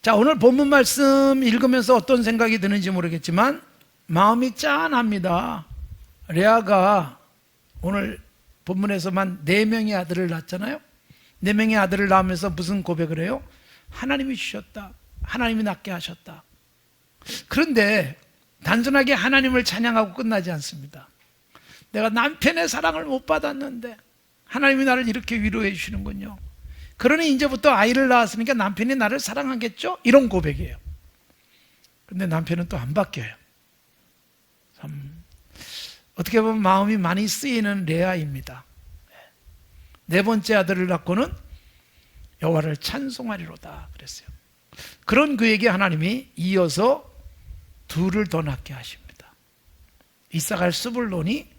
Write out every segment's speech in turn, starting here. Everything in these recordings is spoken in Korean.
자, 오늘 본문 말씀 읽으면서 어떤 생각이 드는지 모르겠지만 마음이 짠합니다. 레아가 오늘 본문에서만 4명의 아들을 낳았잖아요. 4명의 아들을 낳으면서 무슨 고백을 해요? 하나님이 주셨다, 하나님이 낳게 하셨다. 그런데 단순하게 하나님을 찬양하고 끝나지 않습니다. 내가 남편의 사랑을 못 받았는데 하나님이 나를 이렇게 위로해 주시는군요. 그러니 이제부터 아이를 낳았으니까 남편이 나를 사랑하겠죠? 이런 고백이에요. 그런데 남편은 또 안 바뀌어요. 어떻게 보면 마음이 많이 쓰이는 레아입니다. 4번째 아들을 낳고는 여호와를 찬송하리로다 그랬어요. 그런 그에게 하나님이 이어서 2를 더 낳게 하십니다. 이사갈 스불론이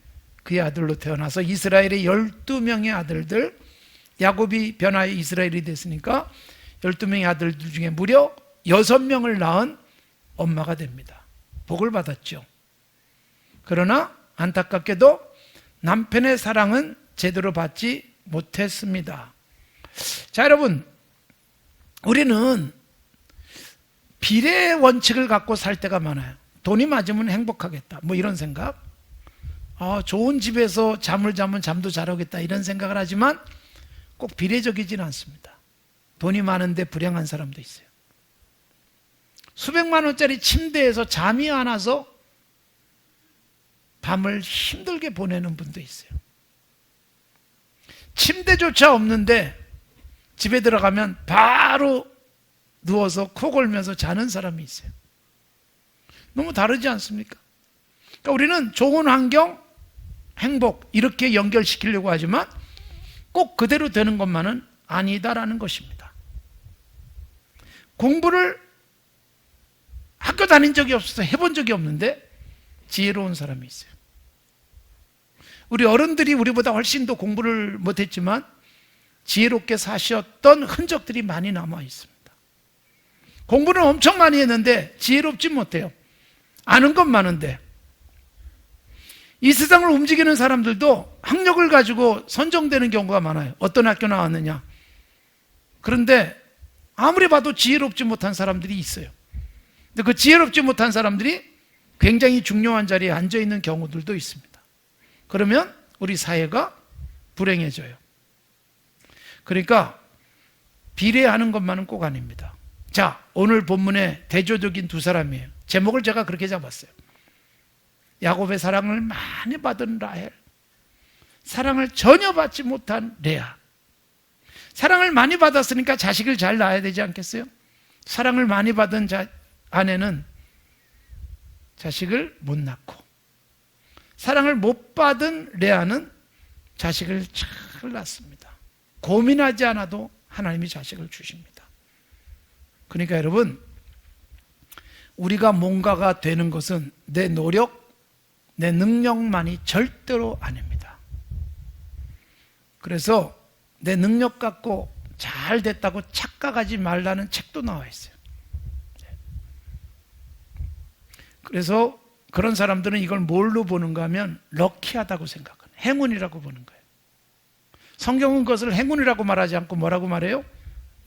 그의 아들로 태어나서 이스라엘의 12명의 아들들, 야곱이 변화해 이스라엘이 됐으니까 12명의 아들들 중에 무려 6명을 낳은 엄마가 됩니다. 복을 받았죠. 그러나 안타깝게도 남편의 사랑은 제대로 받지 못했습니다. 자, 여러분, 우리는 비례의 원칙을 갖고 살 때가 많아요. 돈이 맞으면 행복하겠다, 뭐 이런 생각. 좋은 집에서 잠을 자면 잠도 잘 오겠다, 이런 생각을 하지만 꼭 비례적이지는 않습니다. 돈이 많은데 불행한 사람도 있어요. 수백만 원짜리 침대에서 잠이 안 와서 밤을 힘들게 보내는 분도 있어요. 침대조차 없는데 집에 들어가면 바로 누워서 코 골면서 자는 사람이 있어요. 너무 다르지 않습니까? 그러니까 우리는 좋은 환경, 행복 이렇게 연결시키려고 하지만 꼭 그대로 되는 것만은 아니다라는 것입니다. 공부를 학교 다닌 적이 없어서 해본 적이 없는데 지혜로운 사람이 있어요. 우리 어른들이 우리보다 훨씬 더 공부를 못했지만 지혜롭게 사셨던 흔적들이 많이 남아 있습니다. 공부는 엄청 많이 했는데 지혜롭지 못해요. 아는 건 많은데. 이 세상을 움직이는 사람들도 학력을 가지고 선정되는 경우가 많아요. 어떤 학교 나왔느냐. 그런데 아무리 봐도 지혜롭지 못한 사람들이 있어요. 근데 그 지혜롭지 못한 사람들이 굉장히 중요한 자리에 앉아 있는 경우들도 있습니다. 그러면 우리 사회가 불행해져요. 그러니까 비례하는 것만은 꼭 아닙니다. 자, 오늘 본문의 대조적인 2사람이에요. 제목을 제가 그렇게 잡았어요. 야곱의 사랑을 많이 받은 라헬, 사랑을 전혀 받지 못한 레아. 사랑을 많이 받았으니까 자식을 잘 낳아야 되지 않겠어요? 사랑을 많이 받은 아내는 자식을 못 낳고, 사랑을 못 받은 레아는 자식을 잘 낳습니다. 고민하지 않아도 하나님이 자식을 주십니다. 그러니까 여러분, 우리가 뭔가가 되는 것은 내 노력, 내 능력만이 절대로 아닙니다. 그래서 내 능력 갖고 잘 됐다고 착각하지 말라는 책도 나와 있어요. 그래서 그런 사람들은 이걸 뭘로 보는가 하면 럭키하다고 생각하는, 행운이라고 보는 거예요. 성경은 그것을 행운이라고 말하지 않고 뭐라고 말해요?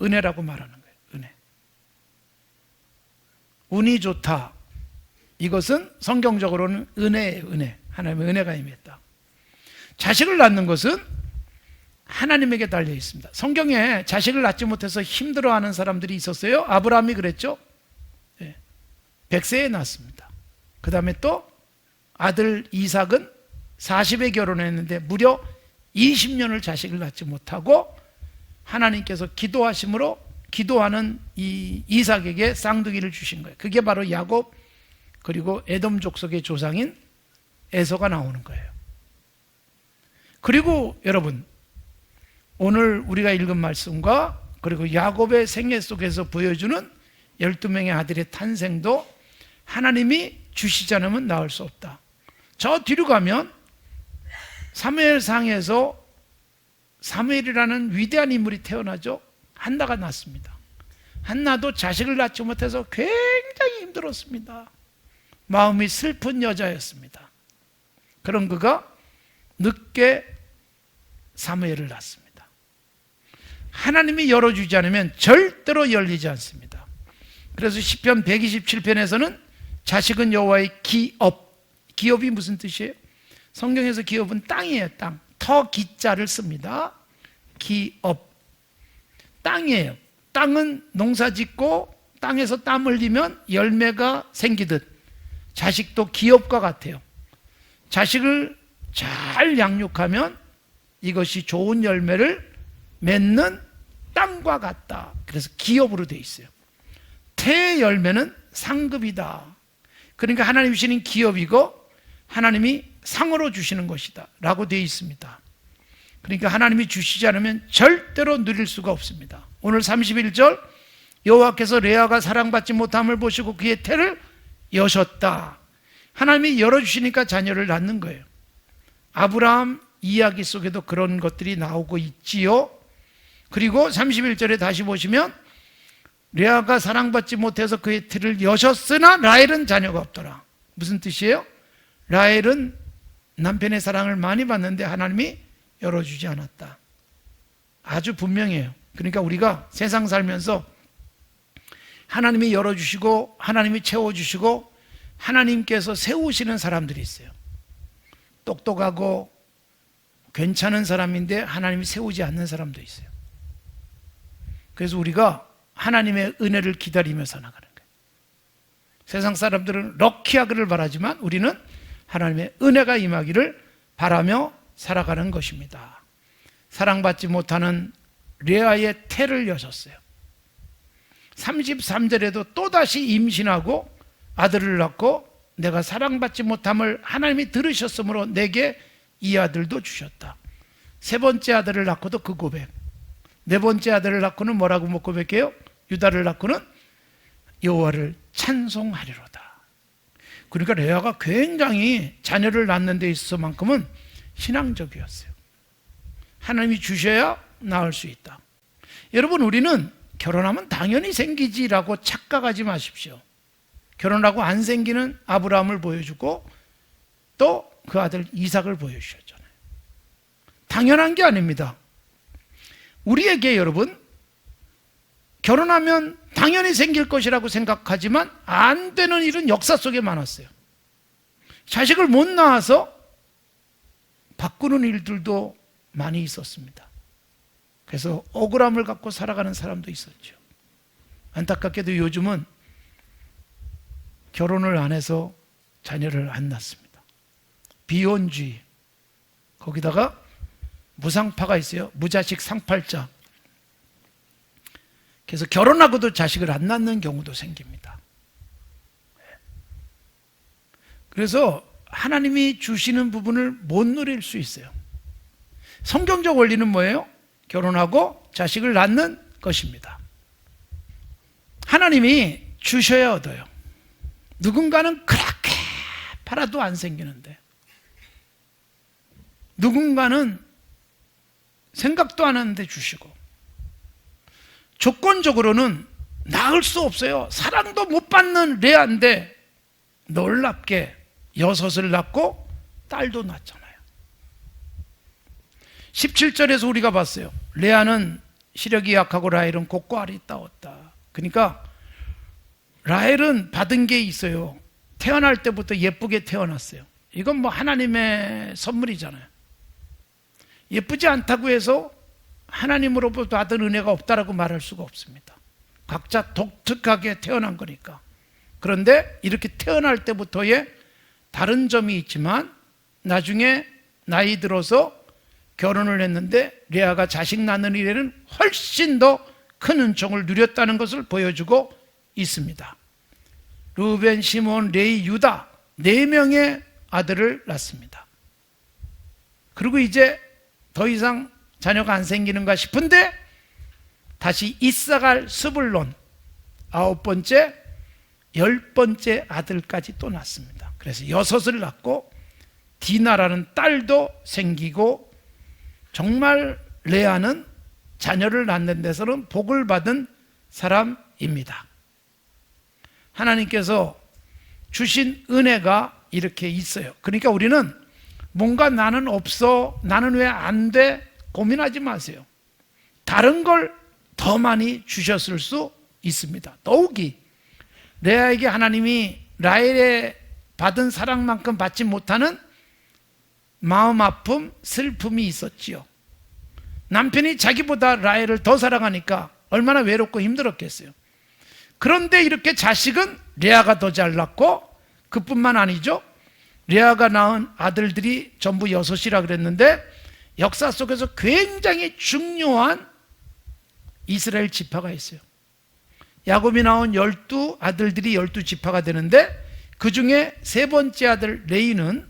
은혜라고 말하는 거예요. 은혜. 운이 좋다. 이것은 성경적으로는 은혜예요. 은혜. 하나님의 은혜가 임했다. 자식을 낳는 것은 하나님에게 달려 있습니다. 성경에 자식을 낳지 못해서 힘들어하는 사람들이 있었어요. 아브라함이 그랬죠. 100세에 낳았습니다. 그 다음에 또 아들 이삭은 40에 결혼했는데 무려 20년을 자식을 낳지 못하고 하나님께서 기도하심으로 기도하는 이 이삭에게 쌍둥이를 주신 거예요. 그게 바로 야곱, 그리고 에돔 족속의 조상인 에서가 나오는 거예요. 그리고 여러분, 오늘 우리가 읽은 말씀과 그리고 야곱의 생애 속에서 보여주는 12명의 아들의 탄생도 하나님이 주시지 않으면 나올 수 없다. 저 뒤로 가면 사무엘상에서 사무엘이라는 위대한 인물이 태어나죠. 한나가 낳습니다. 한나도 자식을 낳지 못해서 굉장히 힘들었습니다. 마음이 슬픈 여자였습니다. 그런 그가 늦게 사무엘을 낳습니다. 하나님이 열어주지 않으면 절대로 열리지 않습니다. 그래서 시편 127편에서는 자식은 여호와의 기업. 기업이 무슨 뜻이에요? 성경에서 기업은 땅이에요. 땅. 터 기자를 씁니다. 기업. 땅이에요. 땅은 농사 짓고 땅에서 땀 흘리면 열매가 생기듯 자식도 기업과 같아요. 자식을 잘 양육하면 이것이 좋은 열매를 맺는 땅과 같다. 그래서 기업으로 되어 있어요. 태의 열매는 상급이다. 그러니까 하나님이 주시는 기업이고 하나님이 상으로 주시는 것이다 라고 되어 있습니다. 그러니까 하나님이 주시지 않으면 절대로 누릴 수가 없습니다. 오늘 31절, 여호와께서 레아가 사랑받지 못함을 보시고 그의 태를 여셨다. 하나님이 열어주시니까 자녀를 낳는 거예요. 아브라함 이야기 속에도 그런 것들이 나오고 있지요. 그리고 31절에 다시 보시면 레아가 사랑받지 못해서 그의 태를 여셨으나 라헬은 자녀가 없더라. 무슨 뜻이에요? 라헬은 남편의 사랑을 많이 받는데 하나님이 열어주지 않았다. 아주 분명해요. 그러니까 우리가 세상 살면서 하나님이 열어주시고 하나님이 채워주시고 하나님께서 세우시는 사람들이 있어요. 똑똑하고 괜찮은 사람인데 하나님이 세우지 않는 사람도 있어요. 그래서 우리가 하나님의 은혜를 기다리면서 나가는 거예요. 세상 사람들은 럭키하기를 바라지만 우리는 하나님의 은혜가 임하기를 바라며 살아가는 것입니다. 사랑받지 못하는 레아의 태를 여셨어요. 33절에도 또다시 임신하고 아들을 낳고 내가 사랑받지 못함을 하나님이 들으셨으므로 내게 이 아들도 주셨다. 세 번째 아들을 낳고도 그 고백. 네 번째 아들을 낳고는 뭐라고 고백해요? 유다를 낳고는 여호와를 찬송하리로다. 그러니까 레아가 굉장히 자녀를 낳는 데 있어서만큼은 신앙적이었어요. 하나님이 주셔야 낳을 수 있다. 여러분, 우리는 결혼하면 당연히 생기지라고 착각하지 마십시오. 결혼하고 안 생기는 아브라함을 보여주고 또 그 아들 이삭을 보여주셨잖아요. 당연한 게 아닙니다. 우리에게 여러분, 결혼하면 당연히 생길 것이라고 생각하지만 안 되는 일은 역사 속에 많았어요. 자식을 못 낳아서 바꾸는 일들도 많이 있었습니다. 그래서 억울함을 갖고 살아가는 사람도 있었죠. 안타깝게도 요즘은 결혼을 안 해서 자녀를 안 낳습니다. 비혼주의, 거기다가 무상파가 있어요. 무자식 상팔자. 그래서 결혼하고도 자식을 안 낳는 경우도 생깁니다. 그래서 하나님이 주시는 부분을 못 누릴 수 있어요. 성경적 원리는 뭐예요? 결혼하고 자식을 낳는 것입니다. 하나님이 주셔야 얻어요. 누군가는 그렇게 팔아도 안 생기는데, 누군가는 생각도 안 하는데 주시고, 조건적으로는 낳을 수 없어요. 사랑도 못 받는 레아인데 놀랍게 6을 낳고 딸도 낳잖아요. 17절에서 우리가 봤어요. 레아는 시력이 약하고 라헬은 곱고 알이 따었다. 그러니까 라헬은 받은 게 있어요. 태어날 때부터 예쁘게 태어났어요. 이건 뭐 하나님의 선물이잖아요. 예쁘지 않다고 해서 하나님으로부터 받은 은혜가 없다라고 말할 수가 없습니다. 각자 독특하게 태어난 거니까. 그런데 이렇게 태어날 때부터의 다른 점이 있지만 나중에 나이 들어서 결혼을 했는데 레아가 자식 낳는 일에는 훨씬 더 큰 은총을 누렸다는 것을 보여주고 있습니다. 루벤, 시몬, 레위, 유다 4명의 아들을 낳습니다. 그리고 이제 더 이상 자녀가 안 생기는가 싶은데 다시 이사갈, 스불론 9번째, 10번째 아들까지 또 낳습니다. 그래서 6을 낳고 디나라는 딸도 생기고 정말 레아는 자녀를 낳는 데서는 복을 받은 사람입니다. 하나님께서 주신 은혜가 이렇게 있어요. 그러니까 우리는 뭔가 나는 없어, 나는 왜 안 돼? 고민하지 마세요. 다른 걸 더 많이 주셨을 수 있습니다. 더욱이 레아에게 하나님이 라헬의 받은 사랑만큼 받지 못하는 마음 아픔, 슬픔이 있었지요. 남편이 자기보다 라헬을 더 사랑하니까 얼마나 외롭고 힘들었겠어요. 그런데 이렇게 자식은 레아가 더 잘 낳고, 그뿐만 아니죠. 레아가 낳은 아들들이 전부 6이라 그랬는데 역사 속에서 굉장히 중요한 이스라엘 지파가 있어요. 야곱이 낳은 12 아들들이 12지파가 되는데 그 중에 세 번째 아들 레이는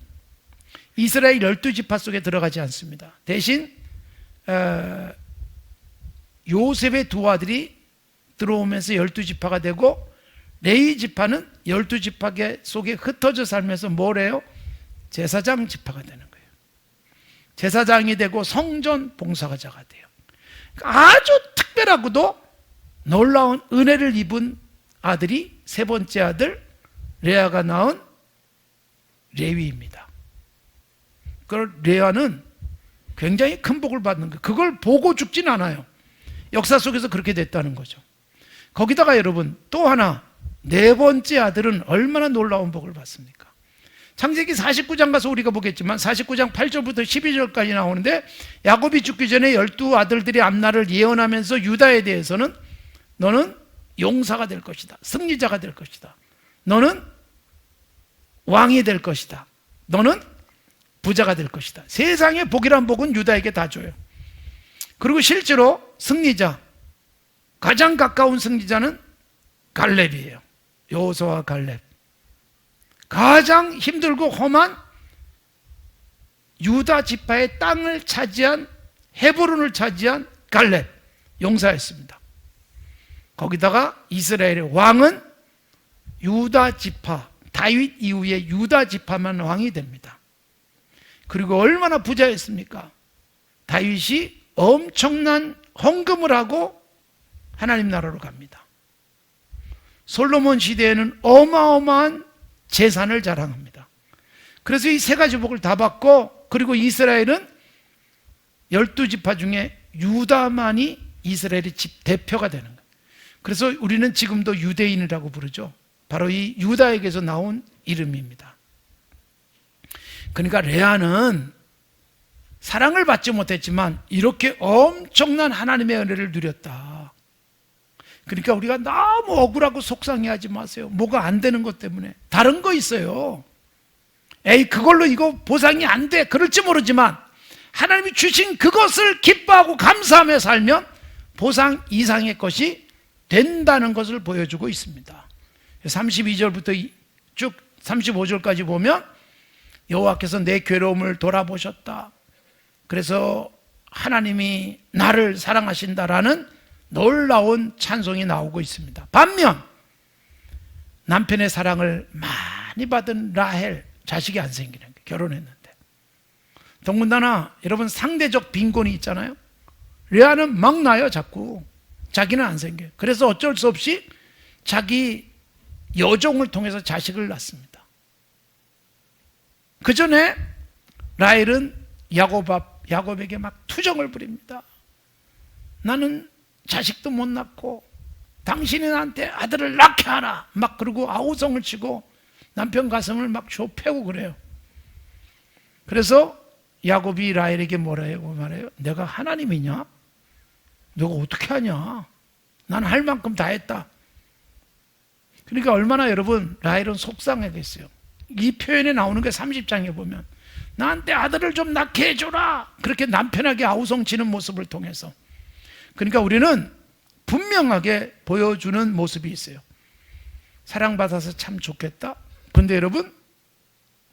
이스라엘 12지파 속에 들어가지 않습니다. 대신 요셉의 두 아들이 들어오면서 12지파가 되고, 레위 지파는 12지파 속에 흩어져 살면서 뭘 해요? 제사장 지파가 되는 거예요. 제사장이 되고 성전 봉사자가 돼요. 아주 특별하고도 놀라운 은혜를 입은 아들이 세 번째 아들 레아가 낳은 레위입니다. 그 레아는 굉장히 큰 복을 받는 거예요. 그걸 보고 죽진 않아요. 역사 속에서 그렇게 됐다는 거죠. 거기다가 여러분 또 하나, 네 번째 아들은 얼마나 놀라운 복을 받습니까? 창세기 49장 가서 우리가 보겠지만 49장 8절부터 12절까지 나오는데, 야곱이 죽기 전에 12 아들들이 앞날을 예언하면서 유다에 대해서는 너는 용사가 될 것이다, 승리자가 될 것이다, 너는 왕이 될 것이다, 너는 부자가 될 것이다. 세상의 복이란 복은 유다에게 다 줘요. 그리고 실제로 승리자, 가장 가까운 승리자는 갈렙이에요. 여호수아와 갈렙. 가장 힘들고 험한 유다 지파의 땅을 차지한, 헤브론을 차지한 갈렙 용사였습니다. 거기다가 이스라엘의 왕은 유다 지파, 다윗 이후에 유다 지파만 왕이 됩니다. 그리고 얼마나 부자였습니까? 다윗이 엄청난 헌금을 하고 하나님 나라로 갑니다. 솔로몬 시대에는 어마어마한 재산을 자랑합니다. 그래서 이 세 가지 복을 다 받고, 그리고 이스라엘은 12지파 중에 유다만이 이스라엘의 집 대표가 되는 거예요. 그래서 우리는 지금도 유대인이라고 부르죠. 바로 이 유다에게서 나온 이름입니다. 그러니까 레아는 사랑을 받지 못했지만 이렇게 엄청난 하나님의 은혜를 누렸다. 그러니까 우리가 너무 억울하고 속상해하지 마세요. 뭐가 안 되는 것 때문에. 다른 거 있어요. 에이, 그걸로 이거 보상이 안 돼, 그럴지 모르지만 하나님이 주신 그것을 기뻐하고 감사하며 살면 보상 이상의 것이 된다는 것을 보여주고 있습니다. 32절부터 쭉 35절까지 보면 여호와께서 내 괴로움을 돌아보셨다, 그래서 하나님이 나를 사랑하신다라는 놀라운 찬송이 나오고 있습니다. 반면 남편의 사랑을 많이 받은 라헬, 자식이 안 생기는 거예요. 결혼했는데. 더군다나 여러분 상대적 빈곤이 있잖아요. 레아는 막 나요. 자꾸 자기는 안 생겨요. 그래서 어쩔 수 없이 자기 여종을 통해서 자식을 낳습니다. 그 전에 라헬은 야곱에게 막 투정을 부립니다. 나는 자식도 못 낳고 당신이 나한테 아들을 낳게 하라, 막 그러고 아우성을 치고 남편 가슴을 막 좁혀고 그래요. 그래서 야곱이 라헬에게 뭐라고 말해요? 내가 하나님이냐? 너가 어떻게 하냐? 난 할 만큼 다 했다. 그러니까 얼마나 여러분 라헬은 속상하겠어요. 이 표현에 나오는 게 30장에 보면 나한테 아들을 좀 낳게 해줘라, 그렇게 남편에게 아우성치는 모습을 통해서. 그러니까 우리는 분명하게 보여주는 모습이 있어요. 사랑받아서 참 좋겠다. 근데 여러분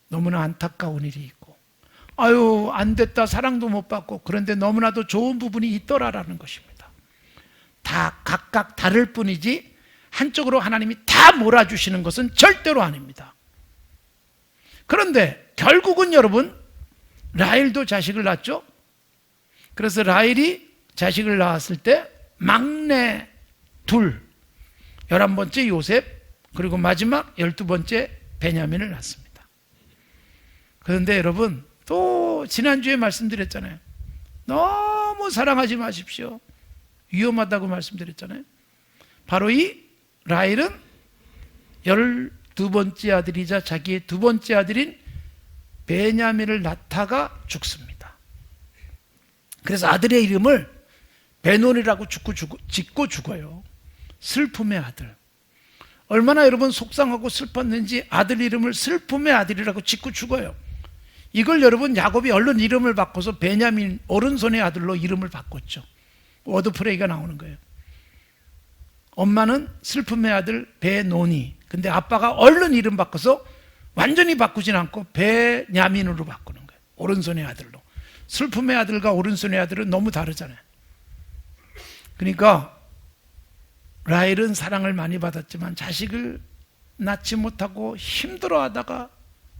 너무나 안타까운 일이 있고, 아유 안 됐다, 사랑도 못 받고, 그런데 너무나도 좋은 부분이 있더라라는 것입니다. 다 각각 다를 뿐이지 한쪽으로 하나님이 다 몰아주시는 것은 절대로 아닙니다. 그런데 결국은 여러분 라헬도 자식을 낳죠. 그래서 라헬이 자식을 낳았을 때 막내 둘, 11번째 요셉, 그리고 마지막 12번째 베냐민을 낳습니다. 그런데 여러분 또 지난주에 말씀드렸잖아요. 너무 사랑하지 마십시오. 위험하다고 말씀드렸잖아요. 바로 이 라헬은 12번째 아들이자 자기의 두 번째 아들인 베냐민을 낳다가 죽습니다. 그래서 아들의 이름을 베논이라고 짓고 죽어요. 슬픔의 아들. 얼마나 여러분 속상하고 슬펐는지 아들 이름을 슬픔의 아들이라고 짓고 죽어요. 이걸 여러분 야곱이 얼른 이름을 바꿔서 베냐민, 오른손의 아들로 이름을 바꿨죠. 워드프레이가 나오는 거예요. 엄마는 슬픔의 아들 베논이, 근데 아빠가 얼른 이름 바꿔서 완전히 바꾸진 않고 베냐민으로 바꾸는 거예요. 오른손의 아들로. 슬픔의 아들과 오른손의 아들은 너무 다르잖아요. 그러니까 라헬은 사랑을 많이 받았지만 자식을 낳지 못하고 힘들어하다가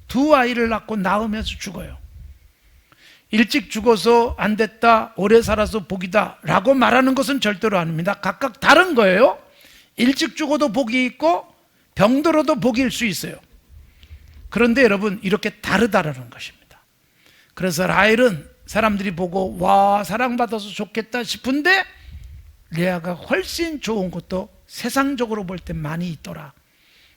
두 아이를 낳고 낳으면서 죽어요. 일찍 죽어서 안 됐다, 오래 살아서 복이다 라고 말하는 것은 절대로 아닙니다. 각각 다른 거예요. 일찍 죽어도 복이 있고 병들어도 복일 수 있어요. 그런데 여러분 이렇게 다르다라는 것입니다. 그래서 라헬은 사람들이 보고 와 사랑받아서 좋겠다 싶은데 레아가 훨씬 좋은 것도 세상적으로 볼 때 많이 있더라.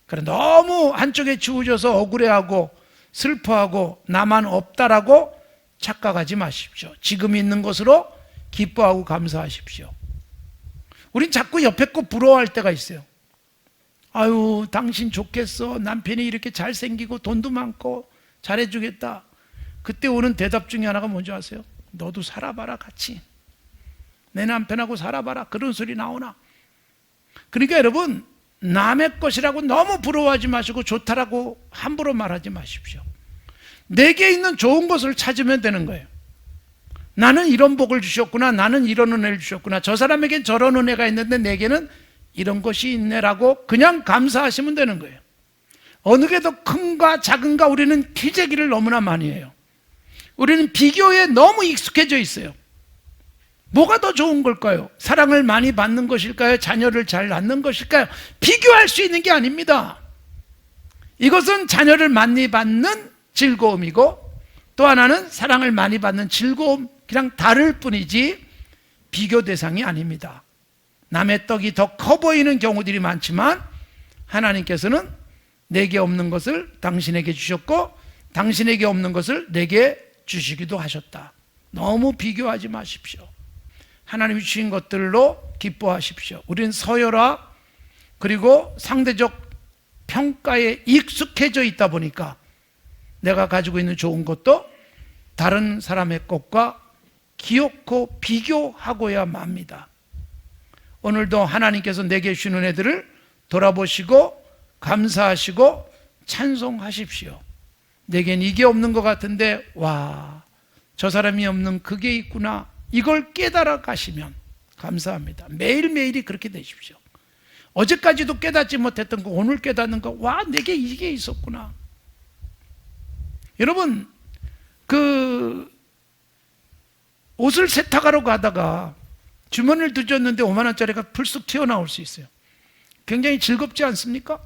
그래 너무 한쪽에 치우쳐서 억울해하고 슬퍼하고 나만 없다라고 착각하지 마십시오. 지금 있는 것으로 기뻐하고 감사하십시오. 우린 자꾸 옆에 거 부러워할 때가 있어요. 아유 당신 좋겠어. 남편이 이렇게 잘생기고 돈도 많고 잘해주겠다. 그때 오는 대답 중에 하나가 뭔지 아세요? 너도 살아봐라 같이. 내 남편하고 살아봐라. 그런 소리 나오나? 그러니까 여러분 남의 것이라고 너무 부러워하지 마시고 좋다라고 함부로 말하지 마십시오. 내게 있는 좋은 것을 찾으면 되는 거예요. 나는 이런 복을 주셨구나. 나는 이런 은혜를 주셨구나. 저 사람에겐 저런 은혜가 있는데 내게는 이런 것이 있네라고 그냥 감사하시면 되는 거예요. 어느 게 더 큰가 작은가 우리는 기재기를 너무나 많이 해요. 우리는 비교에 너무 익숙해져 있어요. 뭐가 더 좋은 걸까요? 사랑을 많이 받는 것일까요? 자녀를 잘 낳는 것일까요? 비교할 수 있는 게 아닙니다. 이것은 자녀를 많이 받는 즐거움이고 또 하나는 사랑을 많이 받는 즐거움이랑 다를 뿐이지 비교 대상이 아닙니다. 남의 떡이 더 커 보이는 경우들이 많지만 하나님께서는 내게 없는 것을 당신에게 주셨고 당신에게 없는 것을 내게 주시기도 하셨다. 너무 비교하지 마십시오. 하나님이 주신 것들로 기뻐하십시오. 우리는 서열화 그리고 상대적 평가에 익숙해져 있다 보니까 내가 가지고 있는 좋은 것도 다른 사람의 것과 기어코 비교하고야 맙니다. 오늘도 하나님께서 내게 주시는 애들을 돌아보시고 감사하시고 찬송하십시오. 내겐 이게 없는 것 같은데 와, 저 사람이 없는 그게 있구나. 이걸 깨달아 가시면 감사합니다. 매일매일이 그렇게 되십시오. 어제까지도 깨닫지 못했던 거 오늘 깨닫는 거, 와 내게 이게 있었구나. 여러분 옷을 세탁하러 가다가 주머니를 뒤졌는데 5만 원짜리가 불쑥 튀어나올 수 있어요. 굉장히 즐겁지 않습니까?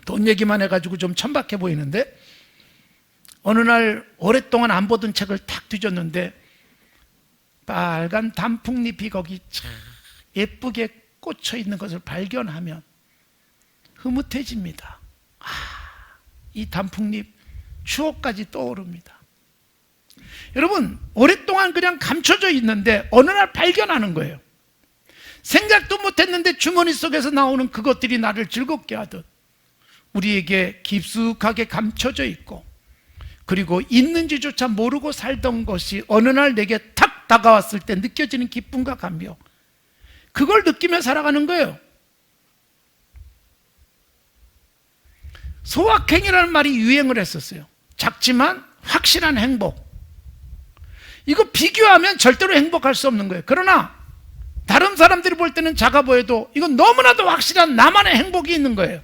돈 얘기만 해가지고 좀 천박해 보이는데 어느 날 오랫동안 안 보던 책을 탁 뒤졌는데 빨간 단풍잎이 거기 참 예쁘게 꽂혀 있는 것을 발견하면 흐뭇해집니다. 이 단풍잎 추억까지 떠오릅니다. 여러분 오랫동안 그냥 감춰져 있는데 어느 날 발견하는 거예요. 생각도 못했는데 주머니 속에서 나오는 그것들이 나를 즐겁게 하듯 우리에게 깊숙하게 감춰져 있고 그리고 있는지조차 모르고 살던 것이 어느 날 내게 탁 다가왔을 때 느껴지는 기쁨과 감명, 그걸 느끼며 살아가는 거예요. 소확행이라는 말이 유행을 했었어요. 작지만 확실한 행복. 이거 비교하면 절대로 행복할 수 없는 거예요. 그러나 다른 사람들이 볼 때는 작아 보여도 이건 너무나도 확실한 나만의 행복이 있는 거예요.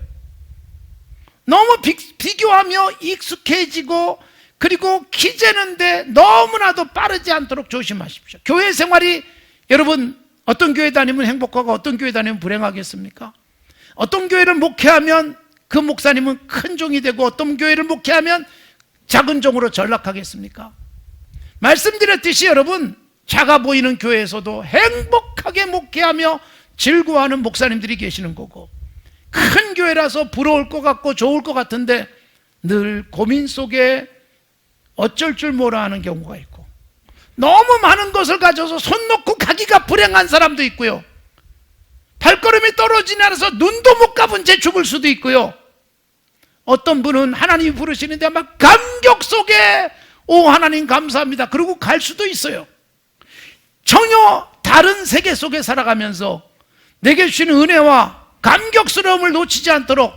너무 비교하며 익숙해지고 그리고 기재는데 너무나도 빠르지 않도록 조심하십시오. 교회 생활이 여러분 어떤 교회 다니면 행복하고 어떤 교회 다니면 불행하겠습니까? 어떤 교회를 목회하면 그 목사님은 큰 종이 되고 어떤 교회를 목회하면 작은 종으로 전락하겠습니까? 말씀드렸듯이 여러분 작아 보이는 교회에서도 행복하게 목회하며 즐거워하는 목사님들이 계시는 거고 큰 큰 교회라서 부러울 것 같고 좋을 것 같은데 늘 고민 속에 어쩔 줄 몰라 하는 경우가 있고, 너무 많은 것을 가져서 손 놓고 가기가 불행한 사람도 있고요, 발걸음이 떨어지지 않아서 눈도 못 감은 채 죽을 수도 있고요, 어떤 분은 하나님이 부르시는데 막 감격 속에 오 하나님 감사합니다 그러고 갈 수도 있어요. 전혀 다른 세계 속에 살아가면서 내게 주시는 은혜와 감격스러움을 놓치지 않도록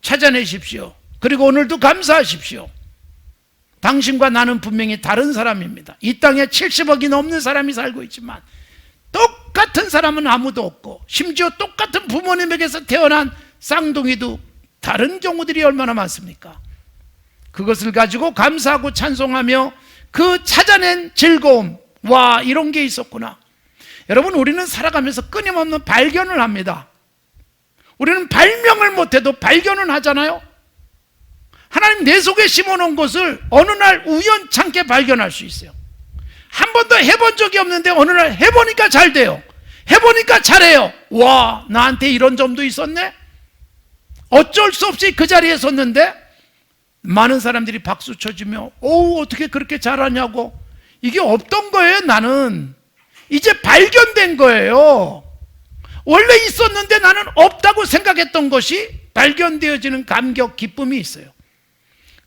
찾아내십시오. 그리고 오늘도 감사하십시오. 당신과 나는 분명히 다른 사람입니다. 이 땅에 70억이 넘는 사람이 살고 있지만 똑같은 사람은 아무도 없고, 심지어 똑같은 부모님에게서 태어난 쌍둥이도 다른 경우들이 얼마나 많습니까? 그것을 가지고 감사하고 찬송하며 그 찾아낸 즐거움, 와 이런 게 있었구나. 여러분, 우리는 살아가면서 끊임없는 발견을 합니다. 우리는 발명을 못해도 발견은 하잖아요. 하나님 내 속에 심어놓은 것을 어느 날 우연찮게 발견할 수 있어요. 한 번도 해본 적이 없는데 어느 날 해보니까 잘 돼요. 해보니까 잘해요. 와, 나한테 이런 점도 있었네. 어쩔 수 없이 그 자리에 섰는데 많은 사람들이 박수 쳐주며 오 어떻게 그렇게 잘하냐고. 이게 없던 거예요. 나는 이제 발견된 거예요. 원래 있었는데 나는 없다고 생각했던 것이 발견되어지는 감격, 기쁨이 있어요.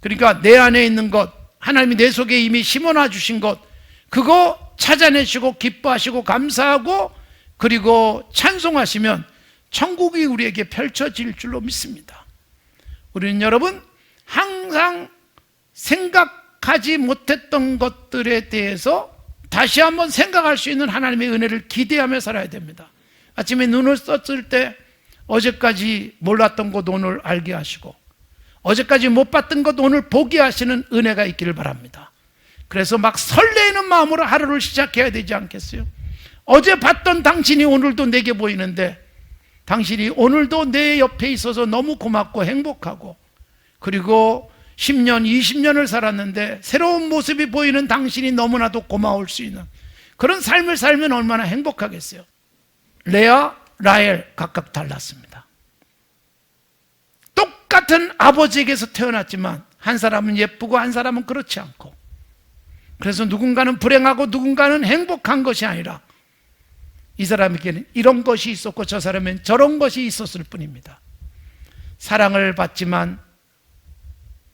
그러니까 내 안에 있는 것, 하나님이 내 속에 이미 심어놔 주신 것, 그거 찾아내시고 기뻐하시고 감사하고 그리고 찬송하시면 천국이 우리에게 펼쳐질 줄로 믿습니다. 우리는 여러분 항상 생각하지 못했던 것들에 대해서 다시 한번 생각할 수 있는 하나님의 은혜를 기대하며 살아야 됩니다. 아침에 눈을 떴을 때 어제까지 몰랐던 것 오늘 알게 하시고, 어제까지 못 봤던 것 오늘 보게 하시는 은혜가 있기를 바랍니다. 그래서 막 설레이는 마음으로 하루를 시작해야 되지 않겠어요? 어제 봤던 당신이 오늘도 내게 보이는데, 당신이 오늘도 내 옆에 있어서 너무 고맙고 행복하고, 그리고 10년, 20년을 살았는데 새로운 모습이 보이는 당신이 너무나도 고마울 수 있는 그런 삶을 살면 얼마나 행복하겠어요. 레아, 라헬 각각 달랐습니다. 똑같은 아버지에게서 태어났지만 한 사람은 예쁘고 한 사람은 그렇지 않고, 그래서 누군가는 불행하고 누군가는 행복한 것이 아니라 이 사람에게는 이런 것이 있었고 저 사람은 저런 것이 있었을 뿐입니다. 사랑을 받지만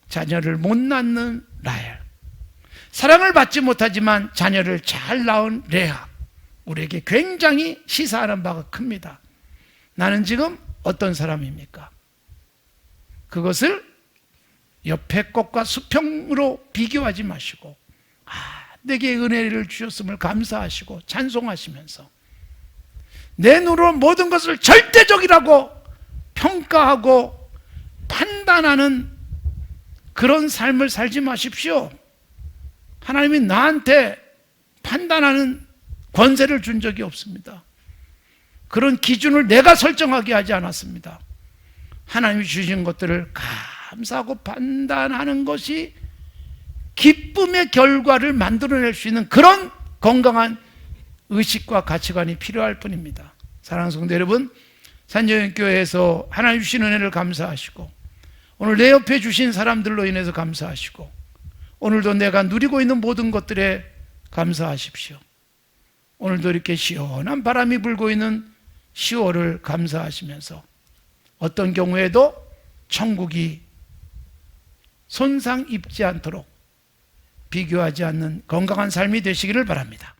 자녀를 못 낳는 라헬, 사랑을 받지 못하지만 자녀를 잘 낳은 레아, 우리에게 굉장히 시사하는 바가 큽니다. 나는 지금 어떤 사람입니까? 그것을 옆에 것과 수평으로 비교하지 마시고, 내게 은혜를 주셨음을 감사하시고 찬송하시면서 내 눈으로 모든 것을 절대적이라고 평가하고 판단하는 그런 삶을 살지 마십시오. 하나님이 나한테 판단하는 권세를 준 적이 없습니다. 그런 기준을 내가 설정하게 하지 않았습니다. 하나님이 주신 것들을 감사하고 판단하는 것이 기쁨의 결과를 만들어낼 수 있는 그런 건강한 의식과 가치관이 필요할 뿐입니다. 사랑하는 성도 여러분, 산정교회에서 하나님 주신 은혜를 감사하시고, 오늘 내 옆에 주신 사람들로 인해서 감사하시고, 오늘도 내가 누리고 있는 모든 것들에 감사하십시오. 오늘도 이렇게 시원한 바람이 불고 있는 10월을 감사하시면서 어떤 경우에도 천국이 손상 입지 않도록 비교하지 않는 건강한 삶이 되시기를 바랍니다.